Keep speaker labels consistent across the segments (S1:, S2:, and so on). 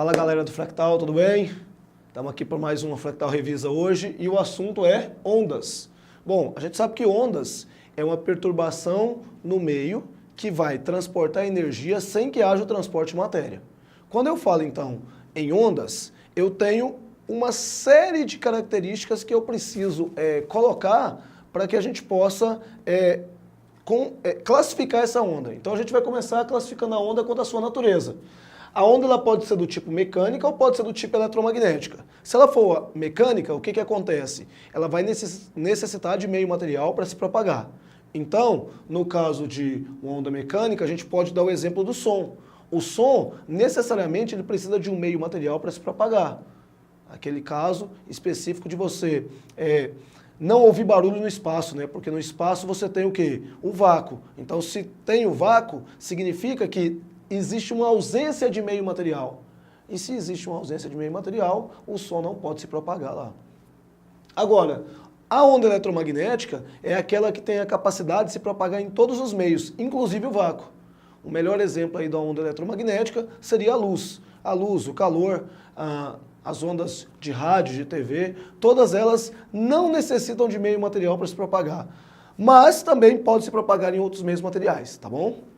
S1: Fala galera do Fractal, tudo bem? Estamos aqui para mais uma Fractal Revisa hoje e o assunto é ondas. Bom, a gente sabe que ondas é uma perturbação no meio que vai transportar energia sem que haja o transporte de matéria. Quando eu falo então em ondas, eu tenho uma série de características que eu preciso colocar para que a gente possa classificar essa onda. Então a gente vai começar classificando a onda quanto à sua natureza. A onda ela pode ser do tipo mecânica ou pode ser do tipo eletromagnética. Se ela for mecânica, o que acontece? Ela vai necessitar de meio material para se propagar. Então, no caso de uma onda mecânica, a gente pode dar o exemplo do som. O som, necessariamente, ele precisa de um meio material para se propagar. Aquele caso específico de você não ouvir barulho no espaço, né? Porque no espaço você tem o quê? O vácuo. Então, se tem o vácuo, significa que existe uma ausência de meio material. E se existe uma ausência de meio material, o som não pode se propagar lá. Agora, a onda eletromagnética é aquela que tem a capacidade de se propagar em todos os meios, inclusive o vácuo. O melhor exemplo aí da onda eletromagnética seria a luz. A luz, o calor, as ondas de rádio, de TV, todas elas não necessitam de meio material para se propagar. Mas também pode se propagar em outros meios materiais, tá bom?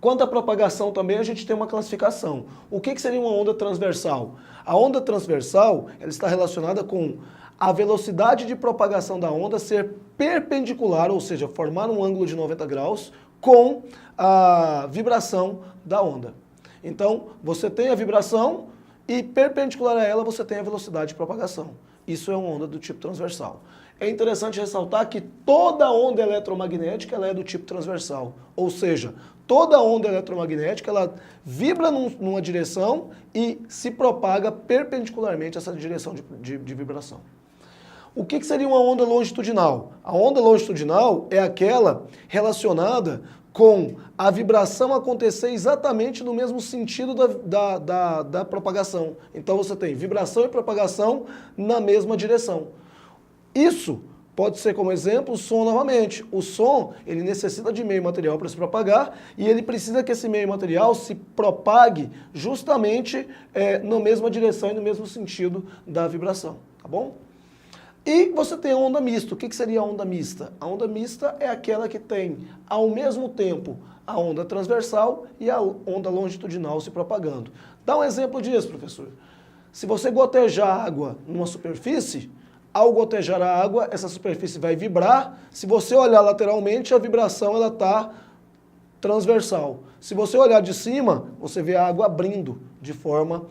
S1: Quanto à propagação também, a gente tem uma classificação. O que seria uma onda transversal? A onda transversal ela está relacionada com a velocidade de propagação da onda ser perpendicular, ou seja, formar um ângulo de 90 graus com a vibração da onda. Então, você tem a vibração e perpendicular a ela você tem a velocidade de propagação. Isso é uma onda do tipo transversal. É interessante ressaltar que toda onda eletromagnética ela é do tipo transversal, ou seja, toda onda eletromagnética ela vibra numa direção e se propaga perpendicularmente a essa direção de vibração. O que seria uma onda longitudinal? A onda longitudinal é aquela relacionada com a vibração acontecer exatamente no mesmo sentido da propagação. Então você tem vibração e propagação na mesma direção. Isso pode ser como exemplo o som novamente. O som ele necessita de meio material para se propagar e ele precisa que esse meio material se propague justamente na mesma direção e no mesmo sentido da vibração, tá bom? E você tem a onda mista. O que seria a onda mista? A onda mista é aquela que tem, ao mesmo tempo, a onda transversal e a onda longitudinal se propagando. Dá um exemplo disso, professor. Se você gotejar água numa superfície, ao gotejar a água, essa superfície vai vibrar. Se você olhar lateralmente, a vibração ela está transversal. Se você olhar de cima, você vê a água abrindo de forma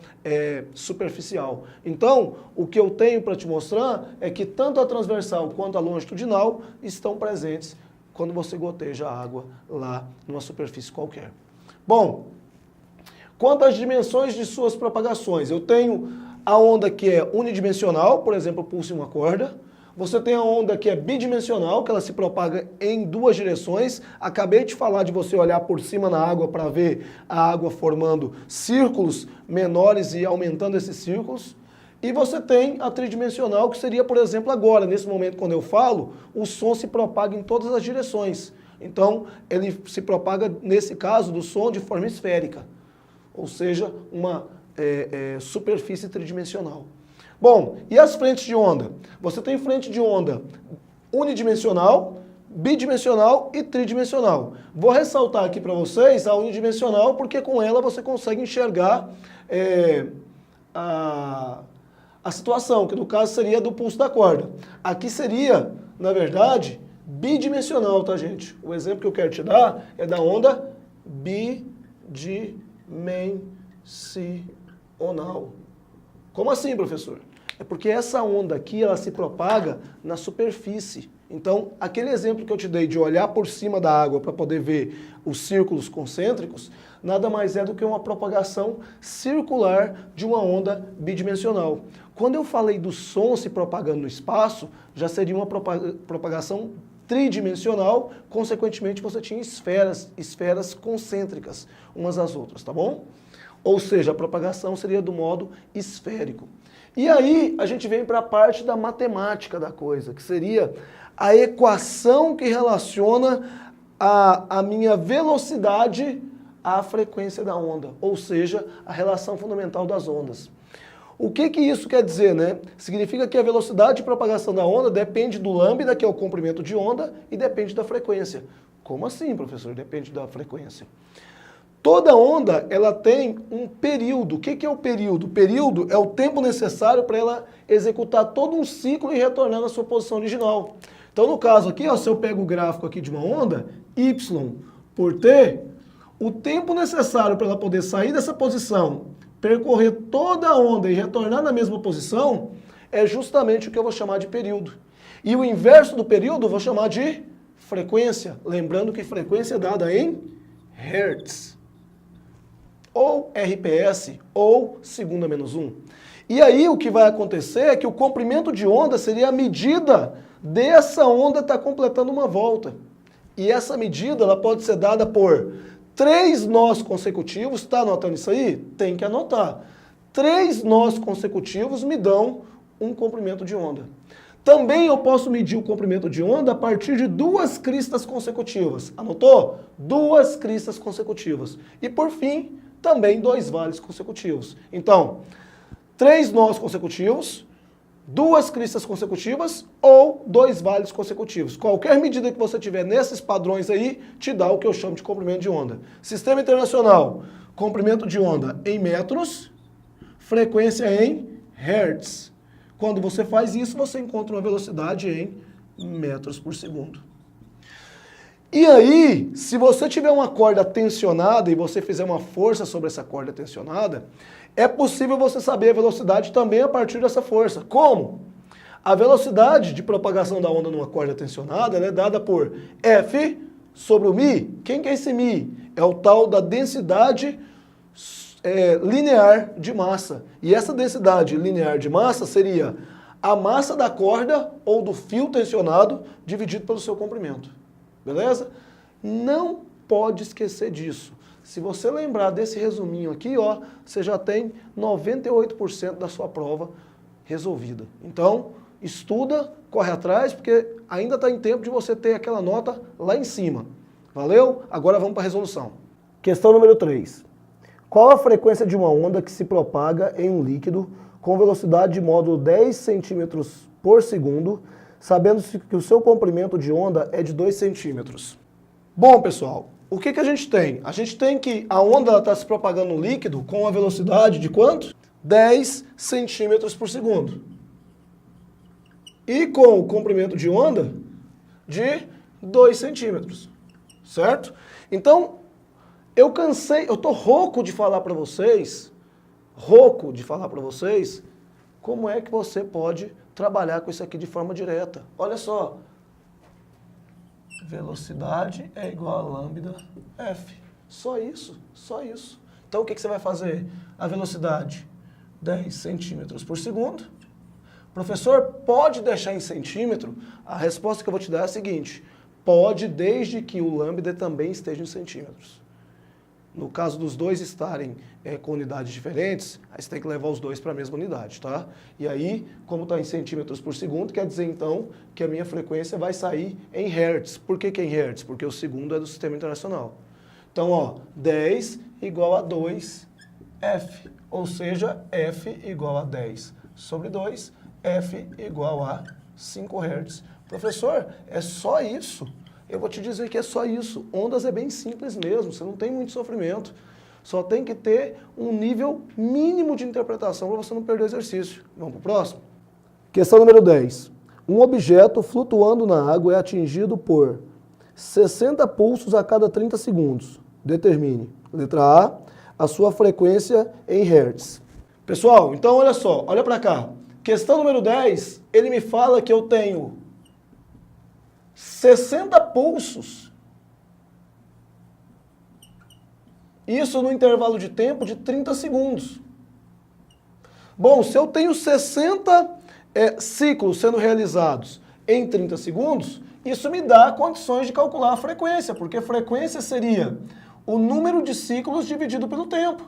S1: superficial. Então, o que eu tenho para te mostrar é que tanto a transversal quanto a longitudinal estão presentes quando você goteja a água lá numa superfície qualquer. Bom, quanto às dimensões de suas propagações, eu tenho a onda que é unidimensional, por exemplo, pulso em uma corda. Você tem a onda que é bidimensional, que ela se propaga em duas direções. Acabei de falar de você olhar por cima na água para ver a água formando círculos menores e aumentando esses círculos. E você tem a tridimensional, que seria, por exemplo, agora, nesse momento quando eu falo, o som se propaga em todas as direções. Então, ele se propaga, nesse caso, do som de forma esférica, ou seja, uma superfície tridimensional. Bom, e as frentes de onda? Você tem frente de onda unidimensional, bidimensional e tridimensional. Vou ressaltar aqui para vocês a unidimensional porque com ela você consegue enxergar a situação, que no caso seria do pulso da corda. Aqui seria, na verdade, bidimensional, tá, gente? O exemplo que eu quero te dar é da onda bidimensional. Como assim, professor? É porque essa onda aqui, ela se propaga na superfície. Então, aquele exemplo que eu te dei de olhar por cima da água para poder ver os círculos concêntricos, nada mais é do que uma propagação circular de uma onda bidimensional. Quando eu falei do som se propagando no espaço, já seria uma propagação tridimensional, consequentemente você tinha esferas concêntricas umas às outras, tá bom? Ou seja, a propagação seria do modo esférico. E aí a gente vem para a parte da matemática da coisa, que seria a equação que relaciona a minha velocidade a frequência da onda, ou seja, a relação fundamental das ondas. O que isso quer dizer, né? Significa que a velocidade de propagação da onda depende do lambda, que é o comprimento de onda, e depende da frequência. Como assim, professor? Depende da frequência. Toda onda, ela tem um período. O que é o período? O período é o tempo necessário para ela executar todo um ciclo e retornar na sua posição original. Então, no caso aqui, ó, se eu pego o gráfico aqui de uma onda, y por t, o tempo necessário para ela poder sair dessa posição, percorrer toda a onda e retornar na mesma posição, é justamente o que eu vou chamar de período. E o inverso do período eu vou chamar de frequência. Lembrando que frequência é dada em hertz, ou RPS, ou segunda menos 1. E aí o que vai acontecer é que o comprimento de onda seria a medida dessa onda estar completando uma volta. E essa medida ela pode ser dada por 3 nós consecutivos. Está anotando isso aí? Tem que anotar. 3 nós consecutivos me dão um comprimento de onda. Também eu posso medir o comprimento de onda a partir de 2 cristas consecutivas. Anotou? 2 cristas consecutivas. E por fim, também 2 vales consecutivos. Então, 3 nós consecutivos, 2 cristas consecutivas ou 2 vales consecutivos. Qualquer medida que você tiver nesses padrões aí, te dá o que eu chamo de comprimento de onda. Sistema internacional, comprimento de onda em metros, frequência em hertz. Quando você faz isso, você encontra uma velocidade em metros por segundo. E aí, se você tiver uma corda tensionada e você fizer uma força sobre essa corda tensionada, é possível você saber a velocidade também a partir dessa força. Como? A velocidade de propagação da onda numa corda tensionada é dada por F sobre o μ. Quem que é esse μ? É o tal da densidade linear de massa. E essa densidade linear de massa seria a massa da corda ou do fio tensionado dividido pelo seu comprimento. Beleza? Não pode esquecer disso. Se você lembrar desse resuminho aqui, ó, você já tem 98% da sua prova resolvida. Então, estuda, corre atrás, porque ainda está em tempo de você ter aquela nota lá em cima. Valeu? Agora vamos para a resolução. Questão número 3. Qual a frequência de uma onda que se propaga em um líquido com velocidade de módulo 10 centímetros por segundo, sabendo-se que o seu comprimento de onda é de 2 centímetros? Bom, pessoal, o que a gente tem? A gente tem que a onda está se propagando no líquido com a velocidade de quanto? 10 centímetros por segundo. E com o comprimento de onda de 2 centímetros. Certo? Então, eu tô rouco de falar para vocês, como é que você pode trabalhar com isso aqui de forma direta. Olha só, velocidade é igual a lambda F. Só isso, só isso. Então o que você vai fazer? A velocidade, 10 centímetros por segundo. Professor, pode deixar em centímetro? A resposta que eu vou te dar é a seguinte, pode desde que o lambda também esteja em centímetros. No caso dos dois estarem com unidades diferentes, aí você tem que levar os dois para a mesma unidade, tá? E aí, como está em centímetros por segundo, quer dizer então que a minha frequência vai sair em hertz. Por que em hertz? Porque o segundo é do sistema internacional. Então, ó, 10 igual a 2F, ou seja, F igual a 10 sobre 2, F igual a 5 Hz. Professor, é só isso? Eu vou te dizer que é só isso. Ondas é bem simples mesmo, você não tem muito sofrimento. Só tem que ter um nível mínimo de interpretação para você não perder o exercício. Vamos para o próximo? Questão número 10. Um objeto flutuando na água é atingido por 60 pulsos a cada 30 segundos. Determine. Letra A sua frequência em Hertz. Pessoal, então olha só, olha para cá. Questão número 10, ele me fala que eu tenho 60 pulsos. Isso no intervalo de tempo de 30 segundos. Bom, se eu tenho 60 ciclos sendo realizados em 30 segundos, isso me dá condições de calcular a frequência, porque frequência seria o número de ciclos dividido pelo tempo.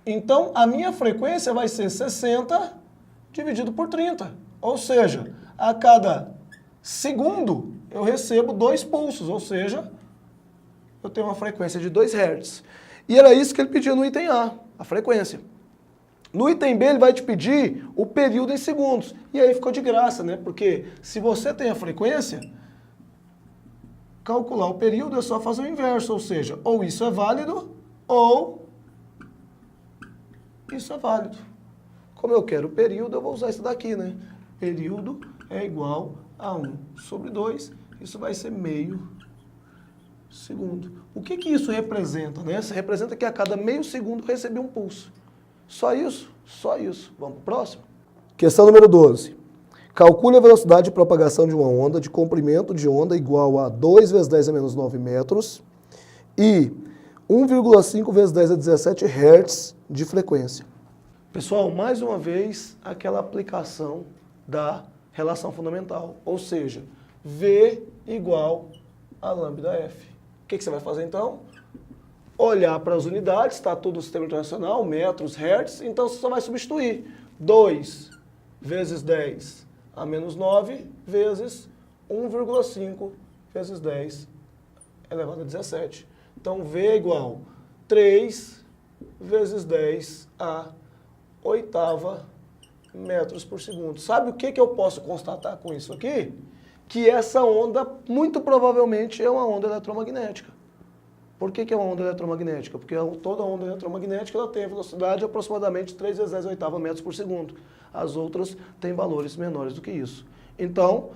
S1: Então, a minha frequência vai ser 60 dividido por 30. Ou seja, a cada segundo eu recebo 2 pulsos, ou seja, eu tenho uma frequência de 2 Hz. E era isso que ele pedia no item A, a frequência. No item B ele vai te pedir o período em segundos. E aí ficou de graça, né? Porque se você tem a frequência, calcular o período é só fazer o inverso, ou seja, ou isso é válido, ou isso é válido. Como eu quero o período, eu vou usar isso daqui, né? Período é igual a 1 sobre 2, isso vai ser meio segundo. O que que isso representa, né? Isso representa que a cada meio segundo eu recebi um pulso. Só isso? Só isso. Vamos para o próximo? Questão número 12. Calcule a velocidade de propagação de uma onda de comprimento de onda igual a 2 vezes 10 a menos 9 metros e 1,5 vezes 10 a 17 Hz de frequência. Pessoal, mais uma vez, aquela aplicação da relação fundamental, ou seja, V igual a lambda F. O que você vai fazer então? Olhar para as unidades, está tudo no sistema internacional, metros, hertz, então você só vai substituir 2 vezes 10 a menos 9 vezes 1,5 vezes 10 elevado a 17. Então, V é igual 3 vezes 10 a oitava metros por segundo. Sabe o que eu posso constatar com isso aqui? Que essa onda, muito provavelmente, é uma onda eletromagnética. Por que é uma onda eletromagnética? Porque toda onda eletromagnética ela tem a velocidade de aproximadamente 3 vezes 10 a oitava metros por segundo. As outras têm valores menores do que isso. Então,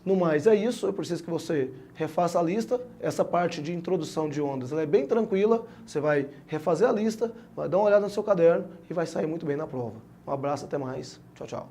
S1: no mais é isso. Eu preciso que você refaça a lista. Essa parte de introdução de ondas ela é bem tranquila. Você vai refazer a lista, vai dar uma olhada no seu caderno e vai sair muito bem na prova. Um abraço, até mais. Tchau, tchau.